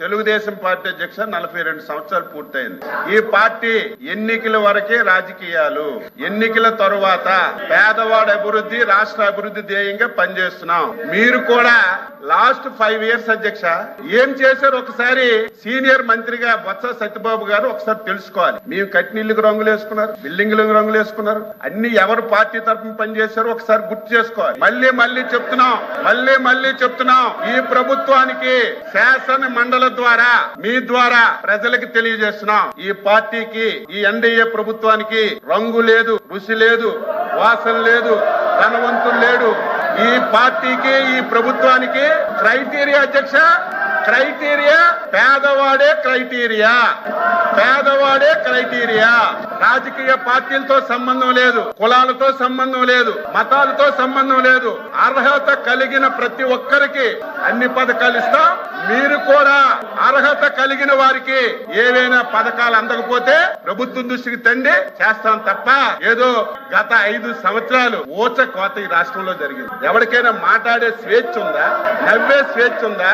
Telugu Desam party అధ్యక్ష 42 సంవత్సరాలు పూర్తయింది. ఈ పార్టీ ఎన్నికల వరకే రాజకీయాలు, ఎన్నికల తరువాత పేదవాడ అభివృద్ధి, రాష్ట్ర అభివృద్ధి ధ్యేయంగా పనిచేస్తున్నాం. మీరు కూడా లాస్ట్ 5 years అధ్యక్ష ఏం చేశారు ఒకసారి సీనియర్ మంత్రిగా బొత్స సత్యబాబు గారు ఒకసారి తెలుసుకోవాలి. మేము కట్టినీళ్ళకి రంగులు వేసుకున్నారు, బిల్డింగ్లకు రంగులు వేసుకున్నారు, అన్ని ఎవరు పార్టీ తరఫున పనిచేశారో ఒకసారి గుర్తు చేసుకోవాలి. మళ్ళీ చెప్తున్నాం ఈ ప్రభుత్వానికి శాసన మండలి ద్వారా మీ ద్వారా ప్రజలకు తెలియజేస్తున్నాం. ఈ పార్టీకి, ఈ ఎన్డీఏ ప్రభుత్వానికి రంగు లేదు, రుచి లేదు, వాసన లేదు, ధనవంతులు లేడు. ఈ పార్టీకి, ఈ ప్రభుత్వానికి క్రైటీరియా అధ్యక్ష, క్రైటీరియా పేదవాడే క్రైటీరియా. రాజకీయ పార్టీలతో సంబంధం లేదు, కులాలతో సంబంధం లేదు, మతాలతో సంబంధం లేదు. అర్హత కలిగిన ప్రతి ఒక్కరికి అన్ని పథకాలు ఇస్తాం. మీరు కూడా అర్హత కలిగిన వారికి ఏవైనా పథకాలు అందకపోతే ప్రభుత్వం దృష్టికి తండి చేస్తాం తప్ప ఏదో గత 5 సంవత్సరాలు ఊచ కోత ఈ రాష్ట్రంలో జరిగింది. ఎవరికైనా మాట్లాడే స్వేచ్ఛ ఉందా? నవ్వే స్వేచ్ఛ ఉందా?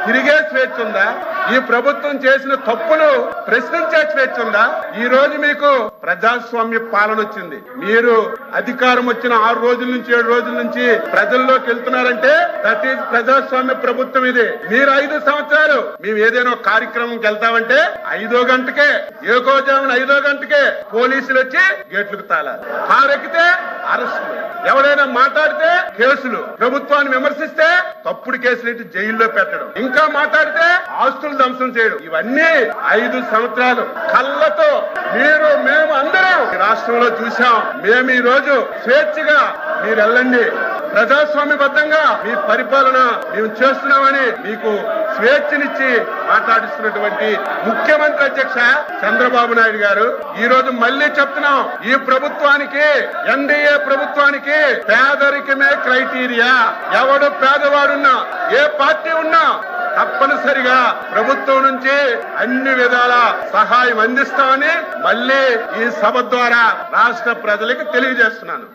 తిరిగే స్వేచ్ఛ ఉందా? ఈ ప్రభుత్వం చేసిన తప్పులు ప్రశ్నించే స్వేచ్ఛ ఉందా? ఈ రోజు మీకు ప్రజాస్వామ్య పాలన వచ్చింది. మీరు అధికారం వచ్చిన 6 రోజుల నుంచి 7 రోజుల నుంచి ప్రజల్లోకి వెళ్తున్నారంటే దట్ ఈజ్ ప్రజాస్వామ్య ప్రభుత్వం ఇది. మీరు 5 సంవత్సరాలు మేము ఏదైనా కార్యక్రమంకి వెళ్తామంటే 5వ గంటకే, ఏకోజామున 5వ గంటకే పోలీసులు వచ్చి గేట్లకు తాళాలి. కారెక్కితే అరెస్టులు, ఎవరైనా మాట్లాడితే కేసులు, ప్రభుత్వాన్ని విమర్శిస్తే తప్పుడు కేసులు ఇటు జైల్లో పెట్టడం, ఇంకా మాట్లాడితే ఆస్తులు ధ్వంసం చేయడం. ఇవన్నీ 5 సంవత్సరాలు కళ్ళతో మేము అందరం రాష్ట్రంలో చూసాం. మేము ఈ రోజు స్వేచ్ఛగా మీరు వెళ్ళండి, ప్రజాస్వామ్యబద్ధంగా మీ పరిపాలన మేము చేస్తున్నామని మీకు స్వేచ్ఛనిచ్చి మాట్లాడిస్తున్నటువంటి ముఖ్యమంత్రి అధ్యక్ష చంద్రబాబు నాయుడు గారు ఈ రోజు మళ్ళీ చెప్తున్నాం, ఈ ప్రభుత్వానికి, ఎన్డీఏ ప్రభుత్వానికి పేదరికమే క్రైటీరియా. ఎవడు పేదవాడున్నా, ఏ పార్టీ ఉన్నా తప్పనిసరిగా ప్రభుత్వం నుంచి అన్ని విధాల సహాయం అందిస్తామని మళ్ళీ ఈ సభ ద్వారా రాష్ట్ర ప్రజలకు తెలియజేస్తున్నాను.